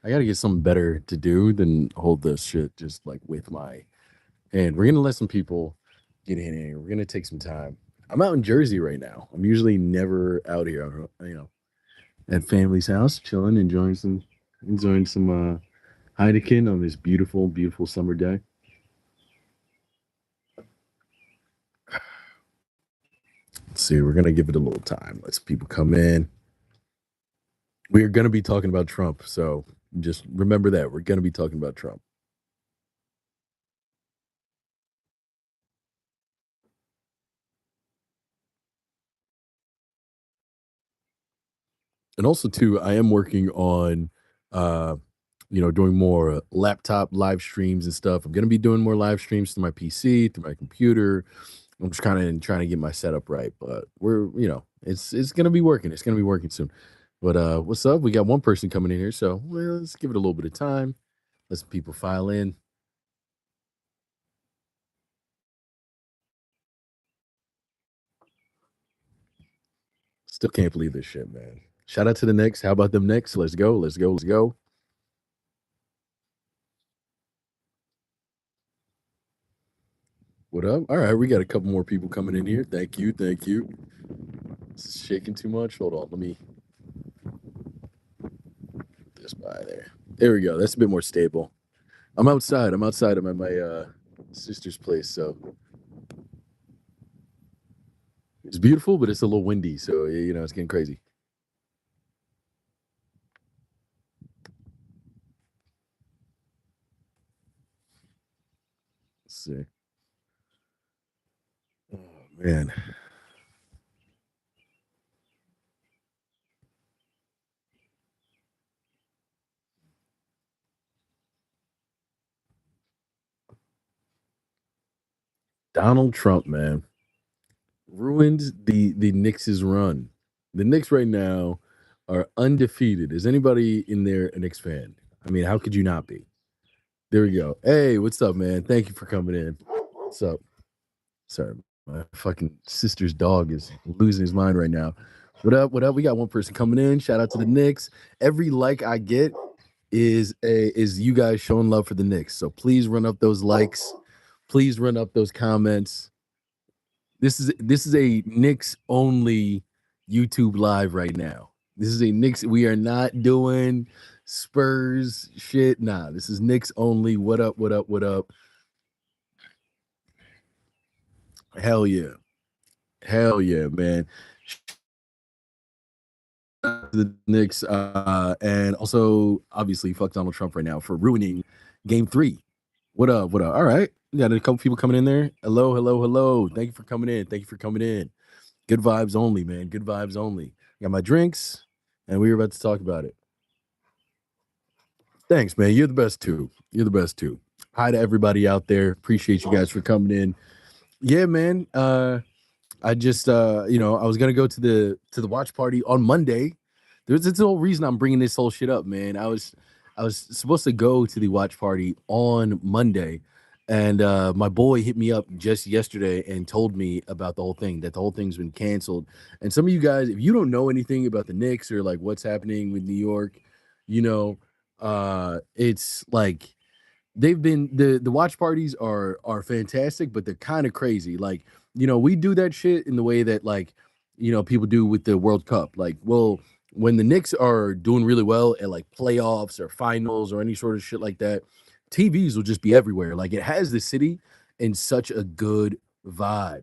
I gotta get something better to do than hold this shit just like with my hand. We're gonna let some people get in here. We're gonna take some time. I'm out in Jersey right now. I'm usually never out here, at family's house, chilling, enjoying some Heineken on this beautiful, beautiful summer day. Let's see, we're gonna give it a little time. Let some people come in. We are gonna be talking about Trump, so just remember that we're gonna be talking about Trump. And also too, I am working on uh doing more laptop live streams and stuff. I'm gonna be doing more live streams through my PC, through my computer. I'm just kind of trying to get my setup right, but it's gonna be working. It's gonna be working soon. But what's up? We got one person coming in here, so let's give it a little bit of time. Let some people file in. Still can't believe this shit, man. Shout out to the Knicks. How about them Knicks? Let's go. Let's go. Let's go. What up? All right, we got a couple more people coming in here. Thank you. Thank you. This is shaking too much. Hold on. Let me put this by there. There we go. That's a bit more stable. I'm outside. I'm outside. I'm at my sister's place. So it's beautiful, but it's a little windy. So, it's getting crazy. Let's see. Oh, man. Donald Trump, man, ruined the Knicks' run. The Knicks right now are undefeated. Is anybody in there a Knicks fan? I mean, how could you not be? There we go. Hey, what's up, man? Thank you for coming in. What's up? Sorry, my fucking sister's dog is losing his mind right now. What up? What up? We got one person coming in. Shout out to the Knicks. Every like I get is you guys showing love for the Knicks. So please run up those likes. Please run up those comments. This is a Knicks only YouTube live right now. This is a Knicks. We are not doing Spurs shit. Nah, this is Knicks only. What up? What up? What up? Hell yeah. Hell yeah, man. The Knicks, and also obviously fuck Donald Trump right now for ruining Game 3. What up? What up? All right, we got a couple people coming in there. Hello, hello, hello. Thank you for coming in. Thank you for coming in. Good vibes only, man. Good vibes only. Got my drinks, and we were about to talk about it. Thanks, man. You're the best too. You're the best too. Hi to everybody out there. Appreciate you guys for coming in. Yeah, man. I just I was gonna go to the watch party on Monday. There's the whole reason I'm bringing this whole shit up, man. I was supposed to go to the watch party on Monday, and my boy hit me up just yesterday and told me about the whole thing, that the whole thing's been canceled. And some of you guys, if you don't know anything about the Knicks or like what's happening with New York, you know, it's like the watch parties are fantastic, but they're kind of crazy. Like, we do that shit in the way that like, people do with the World Cup. Like, well, when the Knicks are doing really well at like playoffs or finals or any sort of shit like that, TVs will just be everywhere. Like it has the city in such a good vibe,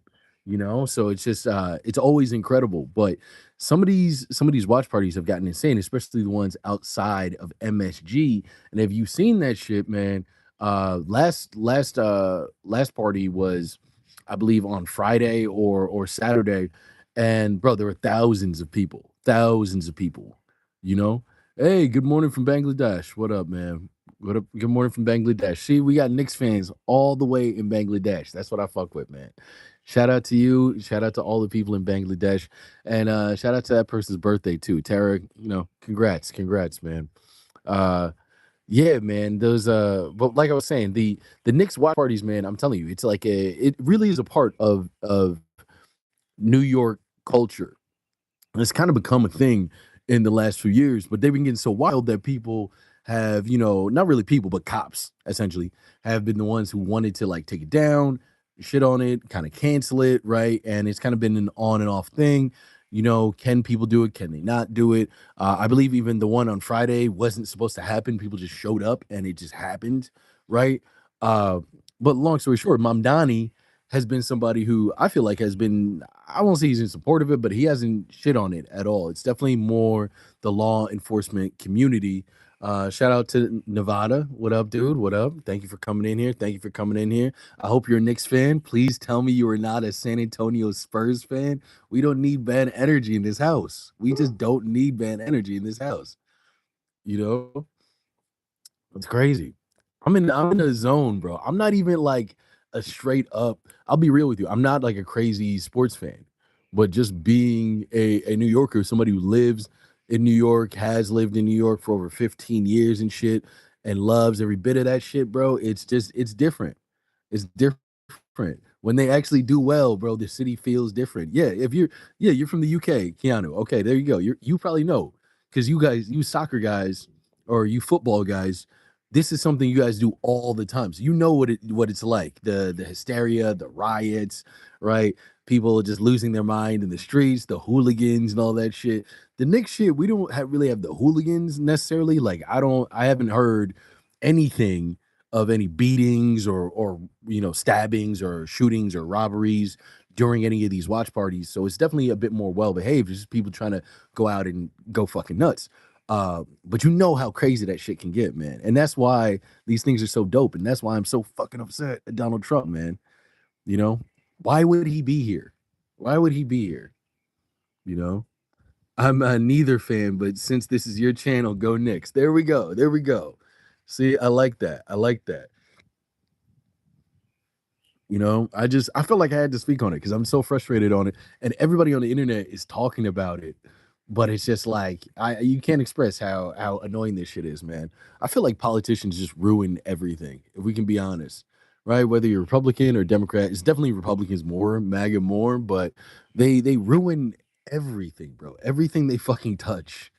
So it's just it's always incredible. But some of these watch parties have gotten insane, especially the ones outside of MSG. And have you seen that shit, man? Last party was, I believe, on Friday or Saturday, and bro, there were thousands of people. You know, hey, good morning from Bangladesh. What up, man? What up? Good morning from Bangladesh. See, we got Knicks fans all the way in Bangladesh. That's what I fuck with, man. Shout out to you. Shout out to all the people in Bangladesh, and shout out to that person's birthday too, Tara. Congrats, man. Uh, yeah, man. Those but like I was saying, the Knicks watch parties, man, I'm telling you, it really is a part of New York culture. And it's kind of become a thing in the last few years, but they've been getting so wild that people have, not really people, but cops essentially have been the ones who wanted to like take it down, shit on it, kind of cancel it, right? And it's kind of been an on and off thing. Can people do it? Can they not do it? I believe even the one on Friday wasn't supposed to happen. People just showed up and it just happened, right? Uh, but long story short, Mamdani has been somebody who I feel like has been, I won't say he's in support of it, but he hasn't shit on it at all. It's definitely more the law enforcement community. Shout out to Nevada. What up, dude? What up? Thank you for coming in here. Thank you for coming in here. I hope you're a Knicks fan. Please tell me you are not a San Antonio Spurs fan. We don't need bad energy in this house. We just don't need bad energy in this house. You know? It's crazy. I'm in a zone, bro. I'm not even like a straight up. I'll be real with you. I'm not like a crazy sports fan, but just being a New Yorker, somebody who lives in New York, has lived in New York for over 15 years and shit, and loves every bit of that shit, bro. It's different. It's different. When they actually do well, bro, the city feels different. You're from the UK, Keanu. Okay, there you go. You probably know because you soccer guys or you football guys, this is something you guys do all the time. So you know what it's like. The hysteria, the riots, right? People just losing their mind in the streets, the hooligans and all that shit. The Knicks shit, we don't really have the hooligans necessarily. Like I haven't heard anything of any beatings or stabbings or shootings or robberies during any of these watch parties. So it's definitely a bit more well behaved. It's just people trying to go out and go fucking nuts. But you know how crazy that shit can get, man. And that's why these things are so dope. And that's why I'm so fucking upset at Donald Trump, man. You know, why would he be here? Why would he be here? You know, I'm a neither fan, but since this is your channel, go Knicks. There we go. There we go. See, I like that. I like that. I felt like I had to speak on it because I'm so frustrated on it, and everybody on the internet is talking about it, but it's just like you can't express how annoying this shit is, man. I feel like politicians just ruin everything, if we can be honest, right? Whether you're Republican or Democrat, it's definitely Republicans more, MAGA more, but they ruin everything, bro. Everything they fucking touch,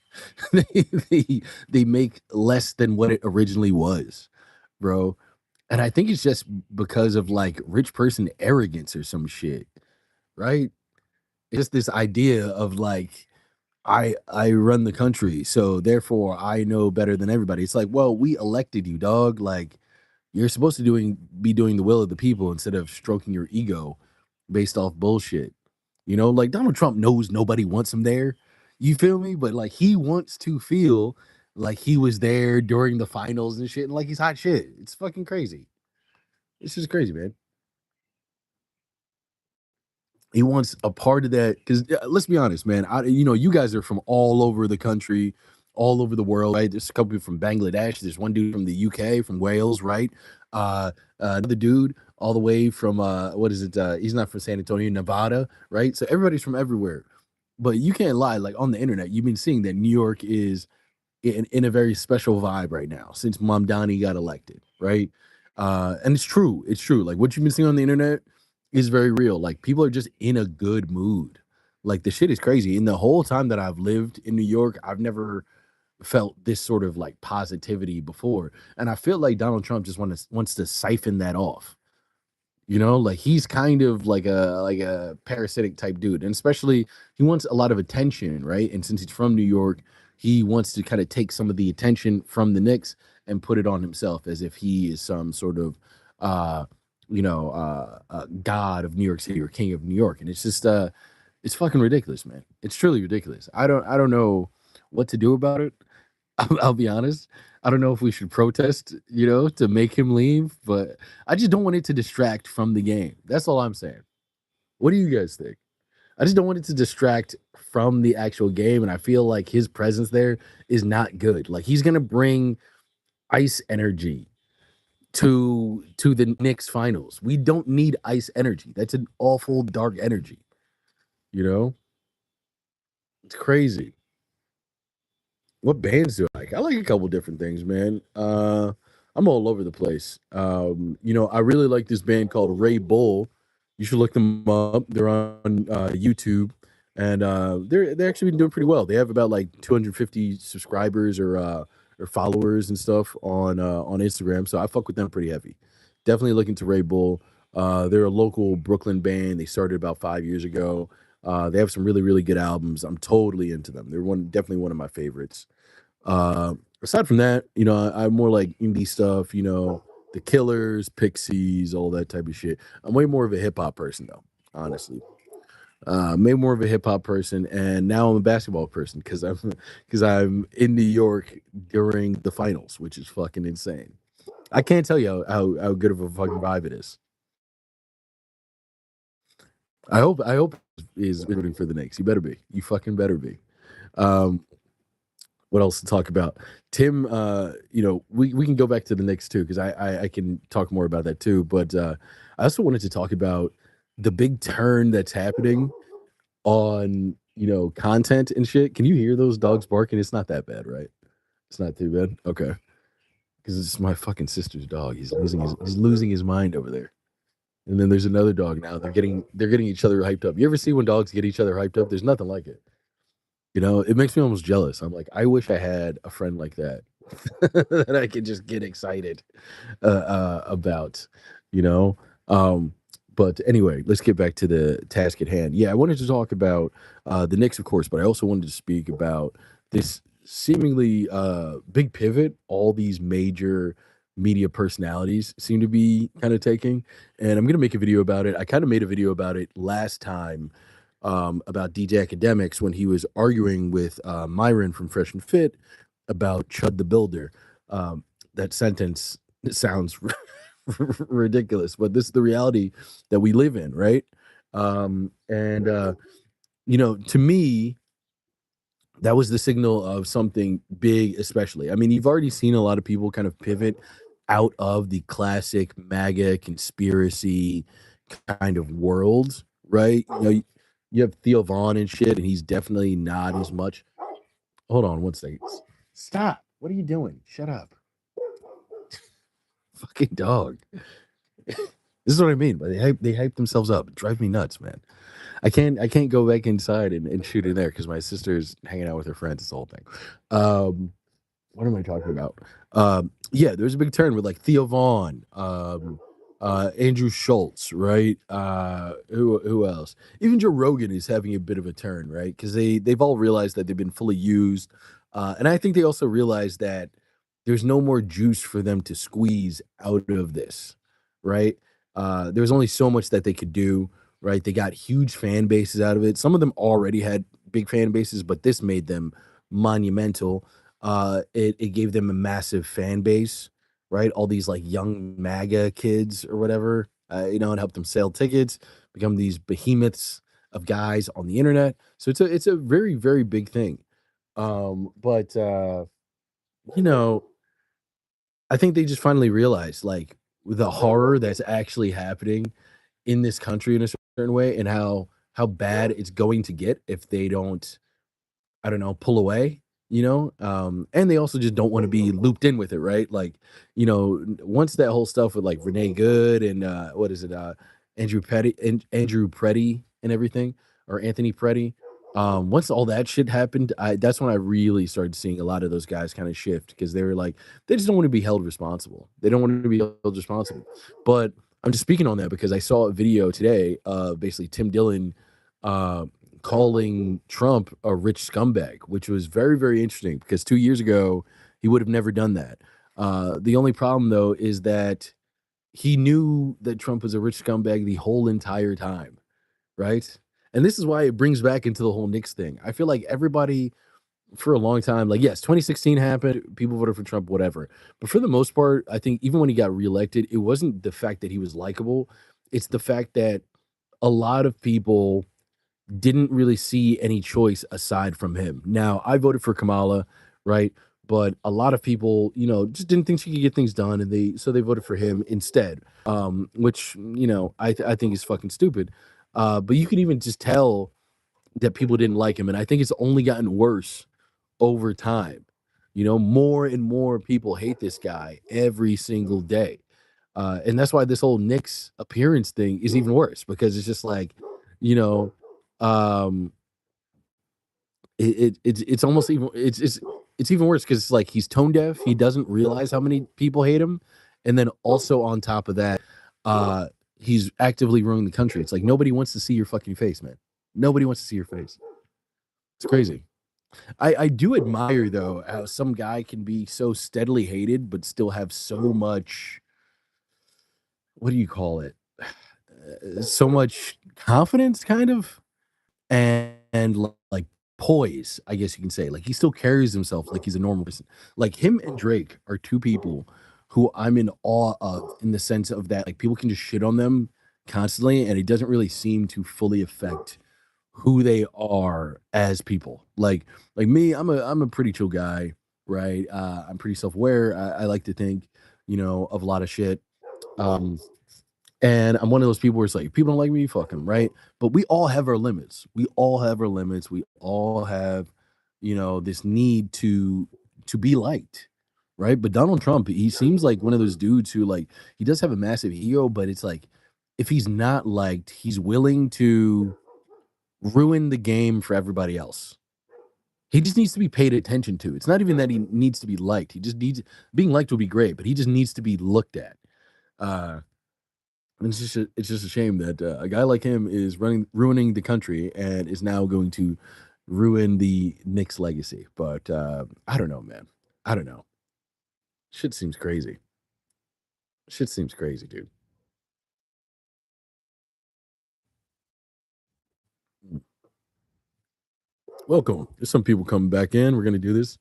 they make less than what it originally was, bro. And I think it's just because of like rich person arrogance or some shit, right? It's just this idea of like I run the country, so therefore I know better than everybody. It's like, well, we elected you, dog. Like you're supposed to be doing the will of the people instead of stroking your ego based off bullshit. Like Donald Trump knows nobody wants him there. You feel me? But like he wants to feel like he was there during the finals and shit, and like he's hot shit. It's fucking crazy. It's just crazy, man. He wants a part of that because let's be honest, man. You guys are from all over the country, all over the world, right? There's a couple people from Bangladesh. There's one dude from the UK, from Wales, right? Another dude all the way from what is it? He's not from San Antonio, Nevada, right? So everybody's from everywhere. But you can't lie, like on the internet, you've been seeing that New York is in a very special vibe right now since Mamdani got elected, right? And it's true. It's true. Like what you've been seeing on the internet is very real. Like people are just in a good mood. Like the shit is crazy. In the whole time that I've lived in New York, I've never felt this sort of like positivity before. And I feel like Donald Trump just wants to siphon that off. Like he's kind of like a parasitic type dude, and especially he wants a lot of attention, right? And since he's from New York, he wants to kind of take some of the attention from the Knicks and put it on himself as if he is some sort of god of New York City or king of New York. And it's fucking ridiculous, man. It's truly ridiculous. I don't know what to do about it. I'll be honest. I don't know if we should protest, to make him leave, but I just don't want it to distract from the game. That's all I'm saying. What do you guys think? I just don't want it to distract from the actual game, and I feel like his presence there is not good. Like he's gonna bring ice energy to the Knicks finals. We don't need ice energy. That's an awful dark energy. You know, it's crazy. What bands do I like? I like a couple different things, man. I'm all over the place. I really like this band called Ray Bull. You should look them up. They're on YouTube, and they're actually been doing pretty well. They have about like 250 subscribers or or followers and stuff on Instagram. So I fuck with them pretty heavy. Definitely looking to Ray Bull. They're a local Brooklyn band. They started about 5 years ago. They have some really, really good albums. I'm totally into them. They're definitely one of my favorites. Aside from that, I'm more like indie stuff, the Killers, Pixies, all that type of shit. I'm way more of a hip hop person though, honestly. Way more of a hip hop person, and now I'm a basketball person because I'm in New York during the finals, which is fucking insane. I can't tell you how good of a fucking vibe it is. I hope is rooting for the Knicks. You better be. You fucking better be. Um, what else to talk about? Tim, we can go back to the Knicks too, because I can talk more about that too. But I also wanted to talk about the big turn that's happening on, content and shit. Can you hear those dogs barking? It's not that bad, right? It's not too bad. Okay. Because it's my fucking sister's dog. He's losing his mind over there. And then there's another dog now. They're getting each other hyped up. You ever see when dogs get each other hyped up? There's nothing like it. It makes me almost jealous. I'm like, I wish I had a friend like that that I could just get excited about, you know. Um, but anyway, let's get back to the task at hand. Yeah, I wanted to talk about the Knicks, of course, but I also wanted to speak about this seemingly big pivot all these major media personalities seem to be kind of taking. And I'm going to make a video about it. I kind of made a video about it last time about DJ Academics when he was arguing with Myron from Fresh and Fit about Chud the Builder. That sentence sounds ridiculous, but this is the reality that we live in, right? And to me, that was the signal of something big, especially. I mean, you've already seen a lot of people kind of pivot out of the classic MAGA conspiracy kind of world, right? You have Theo Vaughn and shit, and he's definitely not as much. Hold on one second. Stop. What are you doing? Shut up. Fucking dog. This is what I mean. But they hype themselves up. It drives me nuts, man. I can't go back inside and shoot in there because my sister's hanging out with her friends. It's the whole thing. Um, what am I talking about? Yeah, there's a big turn with like Theo Vaughn, Andrew Schultz, right? Who else? Even Joe Rogan is having a bit of a turn, right? Because they've all realized that they've been fully used, and I think they also realize that there's no more juice for them to squeeze out of this, right? There's only so much that they could do, right? They got huge fan bases out of it. Some of them already had big fan bases, but this made them monumental. It gave them a massive fan base, right? All these like young MAGA kids or whatever, and helped them sell tickets, become these behemoths of guys on the internet. So it's a very, very big thing. But you know, I think they just finally realized like the horror that's actually happening in this country in a certain way, and how bad it's going to get if they don't, I don't know, pull away, and they also just don't want to be looped in with it, right? Like, once that whole stuff with like Renee Good and what is it, Andrew Preddy and everything, or Anthony Preddy. Once all that shit happened, that's when I really started seeing a lot of those guys kind of shift because they were like, they just don't want to be held responsible. They don't want to be held responsible. But I'm just speaking on that because I saw a video today of basically Tim Dillon uh, calling Trump a rich scumbag, which was very, very interesting because 2 years ago, he would have never done that. The only problem, though, is that he knew that Trump was a rich scumbag the whole entire time, right? And this is why it brings back into the whole Knicks thing. I feel like everybody for a long time, like, yes, 2016 happened, people voted for Trump, whatever. But for the most part, I think even when he got reelected, it wasn't the fact that he was likable, it's the fact that a lot of people didn't really see any choice aside from him. Now, I voted for Kamala, right? But a lot of people, just didn't think she could get things done, and they voted for him instead. Which I think is fucking stupid. But you can even just tell that people didn't like him, and I think it's only gotten worse over time. More and more people hate this guy every single day. And that's why this whole Knicks appearance thing is even worse because it's just like, you know, um, it's almost even it's it's even worse because like he's tone deaf. He doesn't realize how many people hate him, and then also on top of that, uh, he's actively ruining the country. It's like nobody wants to see your fucking face, man. Nobody wants to see your face. It's crazy. I do admire though how some guy can be so steadily hated but still have so much, what do you call it? So much confidence, kind of, and like poise, I guess you can say. Like he still carries himself like he's a normal person. Like him and Drake are two people who I'm in awe of in the sense of that like people can just shit on them constantly and it doesn't really seem to fully affect who they are as people. Like me, I'm a pretty chill guy, right? I'm pretty self-aware. I like to think, of a lot of shit. Um, and I'm one of those people where it's like, people don't like me, fuck them, right? But we all have our limits. We all have our limits. We all have, this need to be liked, right? But Donald Trump, he seems like one of those dudes who like he does have a massive ego, but it's like if he's not liked, he's willing to ruin the game for everybody else. He just needs to be paid attention to. It's not even that he needs to be liked. He just needs being liked would be great, but he just needs to be looked at. Uh, and it's just a shame that a guy like him is ruining the country and is now going to ruin the Knicks legacy. But I don't know, man. I don't know. Shit seems crazy. Shit seems crazy, dude. Mm. Welcome. There's some people coming back in. We're gonna do this.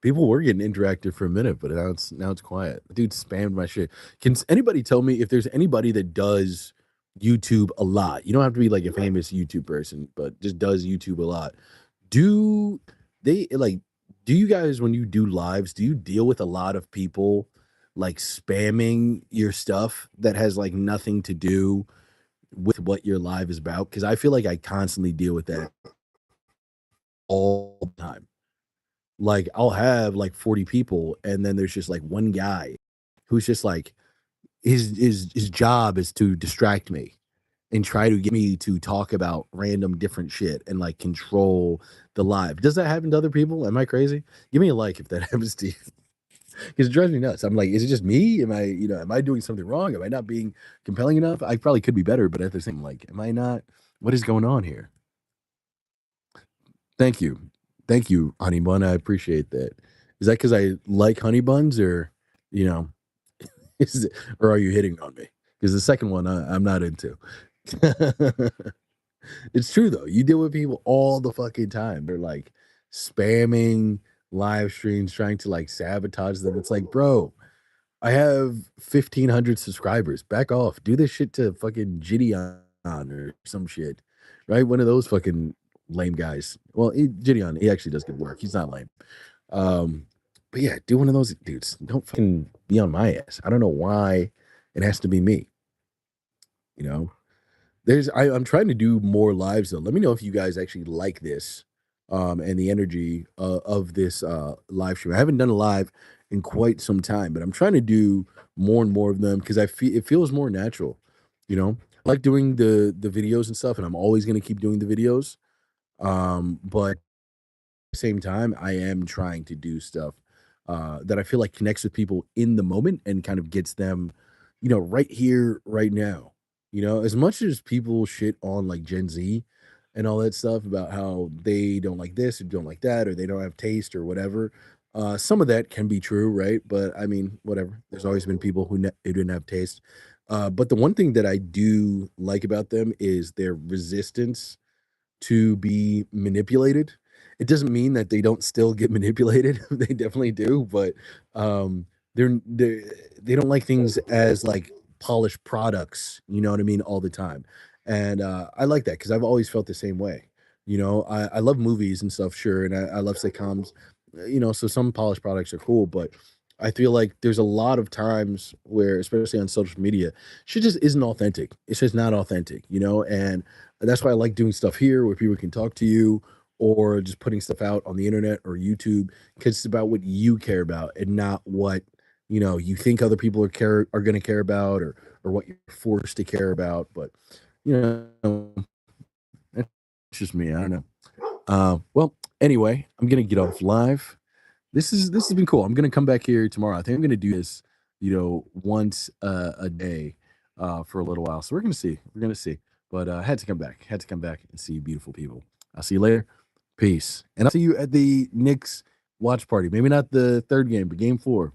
People were getting interactive for a minute, but now it's quiet. Dude spammed my shit. Can anybody tell me if there's anybody that does YouTube a lot? You don't have to be like a famous YouTube person, but just does YouTube a lot. Do they like do you guys when you do lives, do you deal with a lot of people like spamming your stuff that has like nothing to do with what your live is about? Because I feel like I constantly deal with that all the time. Like, I'll have, like, 40 people, and then there's just, like, one guy who's just, like his job is to distract me and try to get me to talk about random different shit and, like, control the live. Does that happen to other people? Am I crazy? Give me a like if that happens to you, because it drives me nuts. I'm like, "Is it just me? Am I doing something wrong? Am I not being compelling enough? I probably could be better, but at the same, like, am I not what is going on here?" Thank you. Thank you, honey bun. I appreciate that. Is that because I like honey buns or, you know, is it, or are you hitting on me? Because the second one I'm not into. It's true though. You deal with people all the fucking time. They're like spamming live streams, trying to like sabotage them. It's like, bro, I have 1,500 subscribers. Back off. Do this shit to fucking Gideon or some shit, right? One of those fucking lame guys. Well, Gideon, he actually does good work. He's not lame. Um, but yeah, do one of those dudes. Don't fucking be on my ass. I don't know why it has to be me. You know, I'm trying to do more lives though. Let me know if you guys actually like this, and the energy of this live stream. I haven't done a live in quite some time, but I'm trying to do more and more of them because I feel it feels more natural. I like doing the videos and stuff, and I'm always gonna keep doing the videos. But same time, I am trying to do stuff that I feel like connects with people in the moment and kind of gets them, right here, right now. As much as people shit on like Gen Z and all that stuff about how they don't like this or don't like that or they don't have taste or whatever. Some of that can be true, right? But I mean, whatever. There's always been people who didn't have taste. But the one thing that I do like about them is their resistance to be manipulated. It doesn't mean that they don't still get manipulated. They definitely do, but they're they don't like things as like polished products, you know what I mean, all the time. And I like that because I've always felt the same way. I love movies and stuff, sure, and I love sitcoms, so some polished products are cool, but I feel like there's a lot of times where, especially on social media, shit just isn't authentic. It's just not authentic, and that's why I like doing stuff here where people can talk to you or just putting stuff out on the internet or YouTube because it's about what you care about and not what you think other people are going to care about or what you're forced to care about. But you know, that's just me. I don't know. Well, anyway, I'm gonna get off live. This has been cool. I'm gonna come back here tomorrow. I think I'm gonna do this, once a day for a little while. So we're gonna see. We're gonna see. But I had to come back. Had to come back and see you beautiful people. I'll see you later. Peace. And I'll see you at the Knicks watch party. Maybe not the third game, but game 4.